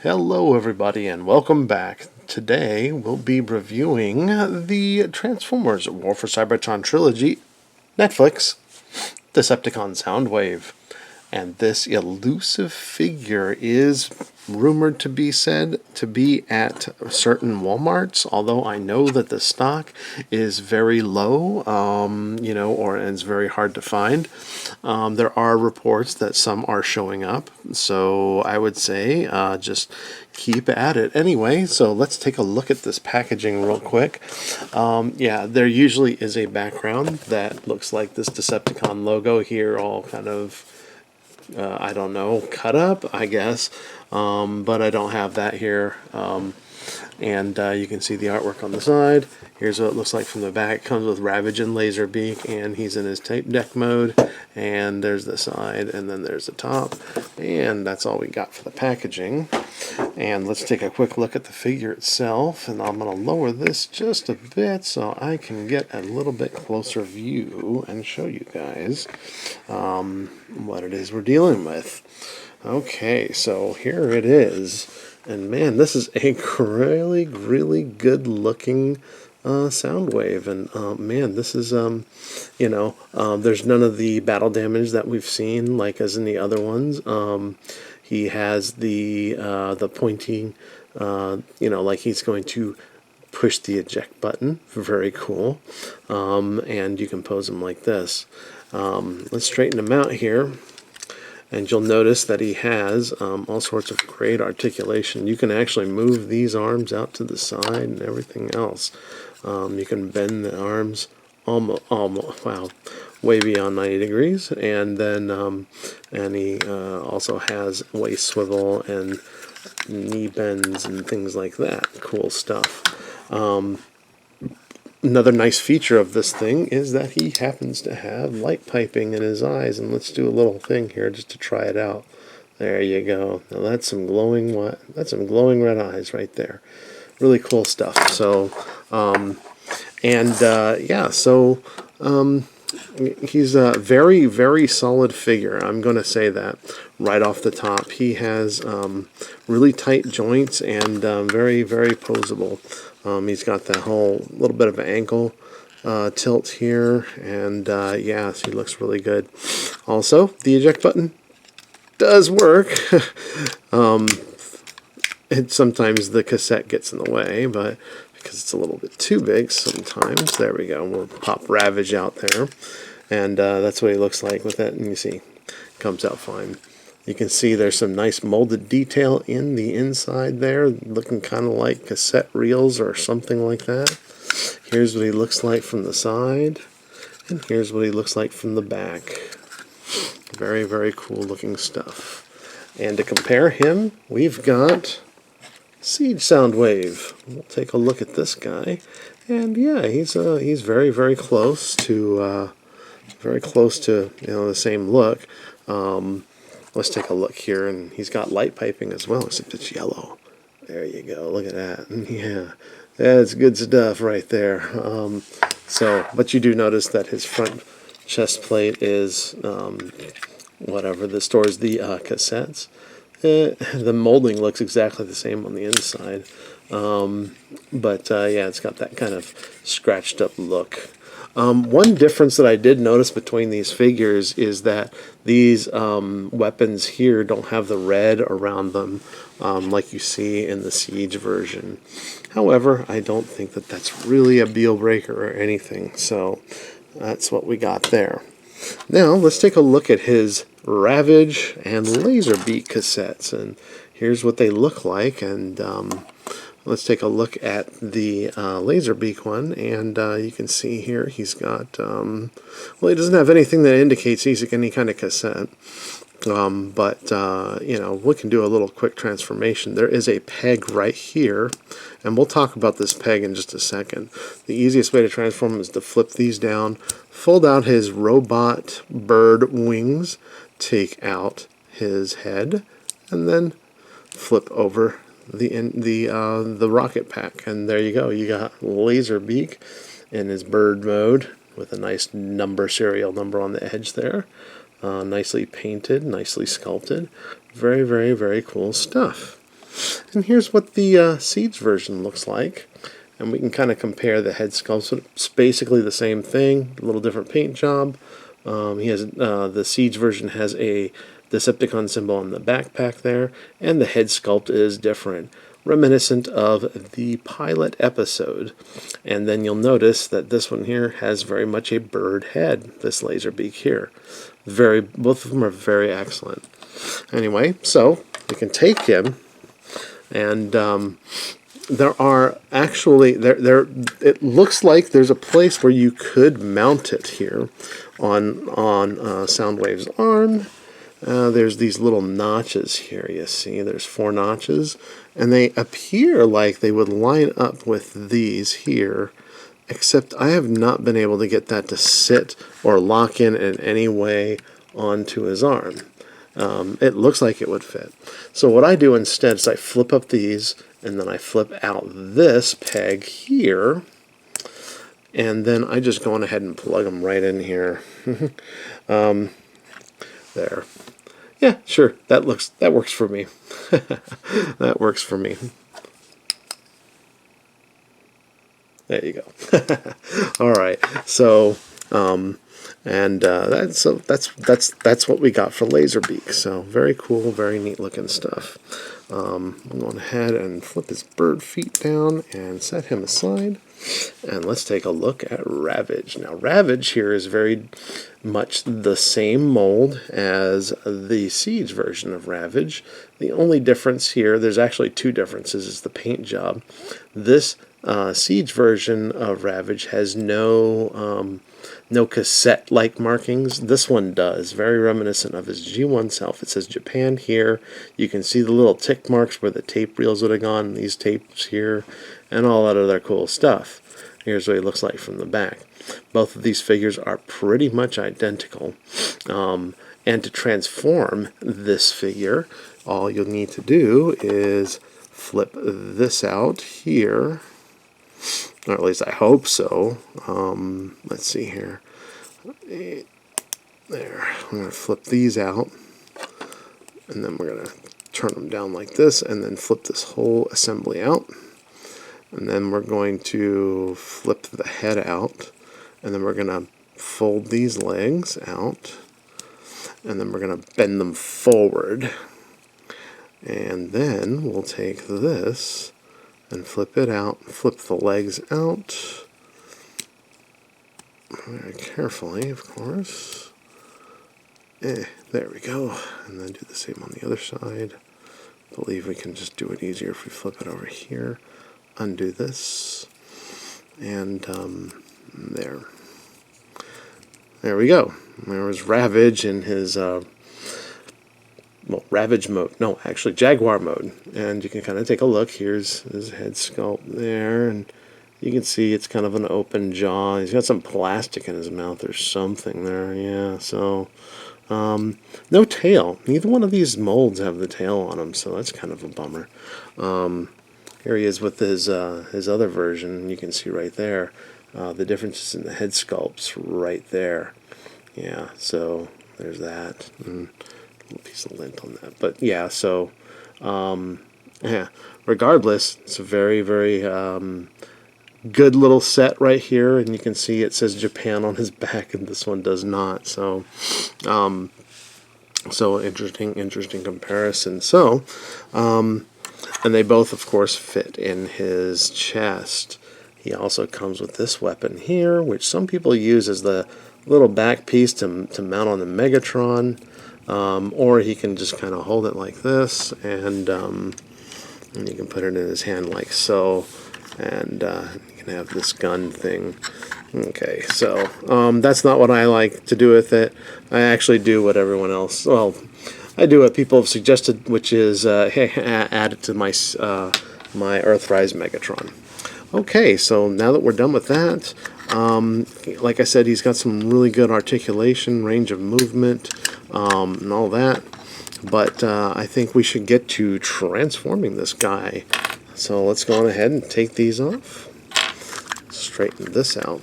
Hello everybody and welcome back. Today we'll be reviewing the Transformers War for Cybertron Trilogy, Netflix, Decepticon Soundwave. And this elusive figure is rumored to be said to be at certain Walmarts, although I know that the stock is very low, or it's very hard to find. There are reports that some are showing up, so I would say just keep at it. Anyway, so let's take a look at this packaging real quick. There usually is a background that looks like this Decepticon logo here, all kind of I don't know, cut up, I guess, but I don't have that here. And you can see the artwork on the side. Here's what it looks like from the back. It comes with Ravage and Laserbeak, and he's in his tape deck mode. And there's the side, and then there's the top. And that's all we got for the packaging. And let's take a quick look at the figure itself. And I'm going to lower this just a bit so I can get a little bit closer view and show you guys what it is we're dealing with. Okay, so here it is. And man, this is a really, really good looking Soundwave. And man, this is, there's none of the battle damage that we've seen like as in the other ones. He has the pointing, like he's going to push the eject button. Very cool. And you can pose him like this. Let's straighten him out here. And you'll notice that he has all sorts of great articulation. You can actually move these arms out to the side and everything else. You can bend the arms almost, way beyond 90 degrees. And then and he also has waist swivel and knee bends and things like that. Cool stuff. Another nice feature of this thing is that he happens to have light piping in his eyes, and let's do a little thing here just to try it out. There you go. Now that's some glowing red eyes right there. Really cool stuff. So, he's a very, very solid figure. I'm going to say that right off the top. He has really tight joints and very, very posable. He's got that whole little bit of an ankle tilt here, and so he looks really good. Also, the eject button does work. Sometimes the cassette gets in the way, but because it's a little bit too big sometimes. There we go. We'll pop Ravage out there, and that's what he looks like with it. And you see, comes out fine. You can see there's some nice molded detail in the inside there, looking kind of like cassette reels or something like that. Here's what he looks like from the side, and here's what he looks like from the back. Very, very cool looking stuff. And to compare him, we've got Siege Soundwave. We'll take a look at this guy, and yeah, he's very, very close to the same look. Let's take a look here, and he's got light piping as well, except it's yellow. There you go. Look at that. Yeah, that's good stuff right there. But you do notice that his front chest plate is that stores the cassettes. The molding looks exactly the same on the inside, it's got that kind of scratched up look. One difference that I did notice between these figures is that these weapons here don't have the red around them like you see in the Siege version. However, I don't think that that's really a deal breaker or anything, so that's what we got there. Now, let's take a look at his Ravage and Laserbeak cassettes, and here's what they look like. And let's take a look at the Laserbeak one, and you can see here he's got, he doesn't have anything that indicates he's any kind of cassette, we can do a little quick transformation. There is a peg right here, and we'll talk about this peg in just a second. The easiest way to transform him is to flip these down, fold out his robot bird wings, take out his head, and then flip over the rocket pack, and there you go. You got Laserbeak in his bird mode with a nice serial number on the edge there. Nicely painted, nicely sculpted. Very, very, very cool stuff. And here's what the Siege version looks like. And we can kind of compare the head sculpt. So it's basically the same thing, a little different paint job. He has the Siege version has a Decepticon symbol on the backpack there, and the head sculpt is different, reminiscent of the pilot episode. And then you'll notice that this one here has very much a bird head, this laser beak here. Both of them are very excellent. Anyway, so we can take him, and there are actually it looks like there's a place where you could mount it here on Soundwave's arm. There's these little notches here, you see. There's 4 notches, and they appear like they would line up with these here, except I have not been able to get that to sit or lock in any way onto his arm. It looks like it would fit. So what I do instead is I flip up these, and then I flip out this peg here, and then I just go on ahead and plug them right in here. There. Yeah, sure. That works for me. That works for me. There you go. All right. So, that's what we got for Laserbeak. So very cool, very neat looking stuff. I'm going ahead and flip his bird feet down and set him aside. And let's take a look at Ravage. Now, Ravage here is very much the same mold as the Siege version of Ravage. The only difference here, there's actually 2 differences, is the paint job. This Siege version of Ravage has no cassette-like markings. This one does, very reminiscent of his G1 self. It says Japan here. You can see the little tick marks where the tape reels would have gone, these tapes here, and all that other cool stuff. Here's what he looks like from the back. Both of these figures are pretty much identical. And to transform this figure, all you'll need to do is flip this out here, or at least I hope so. Let's see here. There. I'm going to flip these out, and then we're going to turn them down like this, and then flip this whole assembly out. And then we're going to flip the head out, and then we're going to fold these legs out, and then we're going to bend them forward. And then we'll take this and flip it out, flip the legs out, very carefully, of course. There we go. And then do the same on the other side. I believe we can just do it easier if we flip it over here. Undo this, and there we go. There was Ravage in his Ravage mode. No, actually Jaguar mode. And you can kind of take a look. Here's his head sculpt there, and you can see it's kind of an open jaw. He's got some plastic in his mouth or something there. Yeah, so no tail. Neither one of these molds have the tail on them, so that's kind of a bummer. Here he is with his other version. You can see right there the differences in the head sculpts right there. Yeah, so there's that. And a little piece of lint on that. But yeah, so yeah. Regardless, it's a very, very good little set right here, and you can see it says Japan on his back, and this one does not. So, so interesting comparison. So, and they both, of course, fit in his chest. He also comes with this weapon here, which some people use as the little back piece to mount on the Megatron, or he can just kind of hold it like this, and you can put it in his hand like so, and you can have this gun thing. Okay, so that's not what I like to do with it. I actually do what everyone else, well, I do what people have suggested, which is hey, add it to my my Earthrise Megatron. Okay, so now that we're done with that, like I said, he's got some really good articulation, range of movement, and all that. But I think we should get to transforming this guy. So let's go on ahead and take these off. Straighten this out.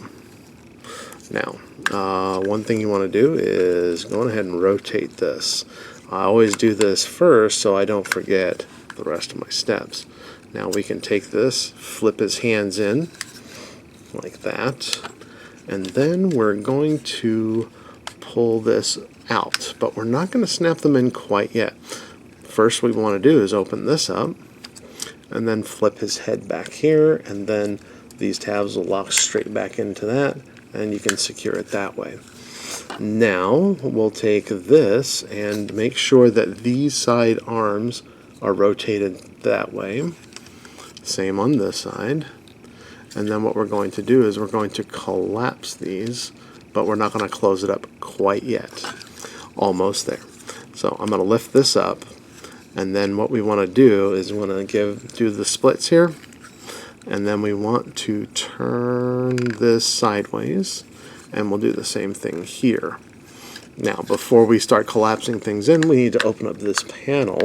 Now, one thing you want to do is go on ahead and rotate this. I always do this first so I don't forget. the rest of my steps. Now we can take this, flip his hands in like that, and then we're going to pull this out, but we're not going to snap them in quite yet. First we want to do is open this up and then flip his head back here, and then these tabs will lock straight back into that, and you can secure it that way. Now we'll take this and make sure that these side arms are rotated that way. Same on this side. And then what we're going to do is we're going to collapse these, but we're not going to close it up quite yet. Almost there. So I'm going to lift this up, and then what we want to do is we want to do the splits here, and then we want to turn this sideways, and we'll do the same thing here. Now before we start collapsing things in, we need to open up this panel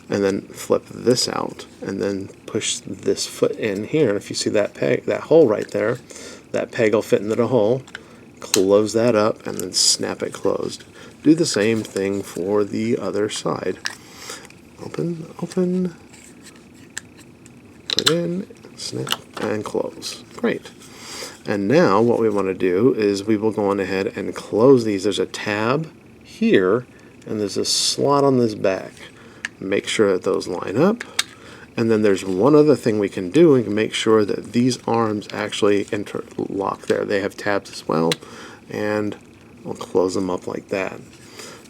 and then flip this out and then push this foot in here. And if you see that peg, that hole right there, that peg will fit into the hole. Close that up and then snap it closed. Do the same thing for the other side. Open, open, put in, snap, and close. Great. And now what we want to do is we will go on ahead and close these. There's a tab here, and there's a slot on this back. Make sure that those line up. And then there's one other thing we can do. We can make sure that these arms actually interlock there. They have tabs as well, and we'll close them up like that.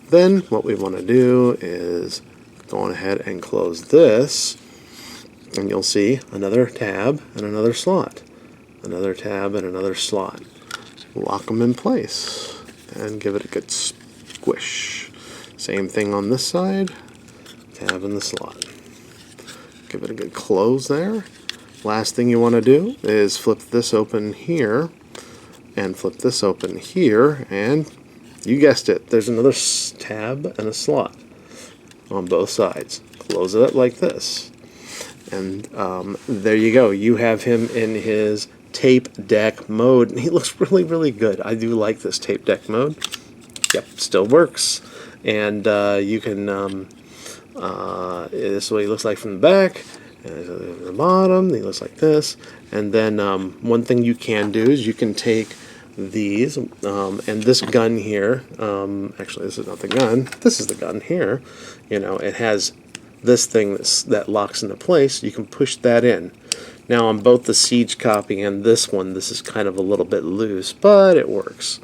Then what we want to do is go on ahead and close this, and you'll see another tab and another slot. Another tab and another slot. Lock them in place and give it a good squish. Same thing on this side. Tab in the slot. Give it a good close there. Last thing you want to do is flip this open here and flip this open here, and you guessed it, there's another tab and a slot on both sides. Close it up like this, and there you go. You have him in his tape deck mode, and he looks really good. I do like this tape deck mode. Yep, still works. And you can this is what he looks like from the back, and the bottom he looks like this. And then one thing you can do is you can take these and this gun here, actually this is not the gun, this is the gun here, you know, it has this thing that locks into place. You can push that in. Now on both the Siege copy and this one, this is kind of a little bit loose, but it works.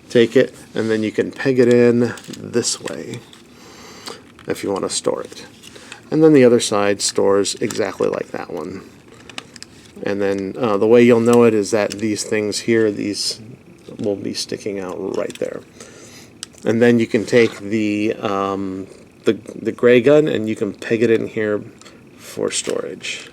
Take it, and then you can peg it in this way if you want to store it. And then the other side stores exactly like that one. And then the way you'll know it is that these things here, these will be sticking out right there. And then you can take the gray gun and you can peg it in here for storage.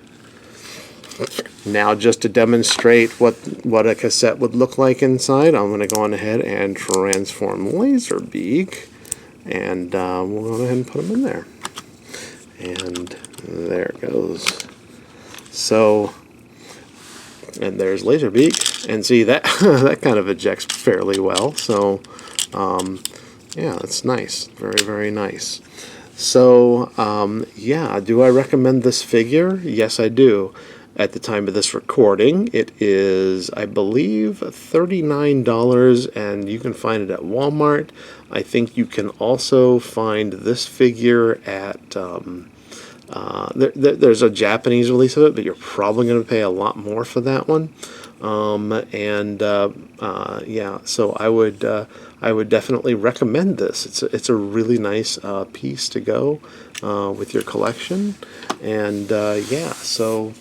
Now, just to demonstrate what a cassette would look like inside, I'm going to go on ahead and transform Laserbeak, and we'll go ahead and put them in there. And there it goes. So, and there's Laserbeak, and see that that kind of ejects fairly well. So, yeah, that's nice, very nice. So, yeah, do I recommend this figure? Yes, I do. At the time of this recording, it is, I believe, $39, and you can find it at Walmart. I think you can also find this figure at, there's a Japanese release of it, but you're probably going to pay a lot more for that one. Yeah, so I would definitely recommend this. It's a really nice piece to go with your collection, and yeah, so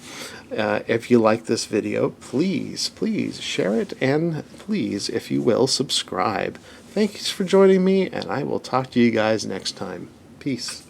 if you like this video, please share it, and please, if you will, subscribe. Thanks for joining me, and I will talk to you guys next time. Peace.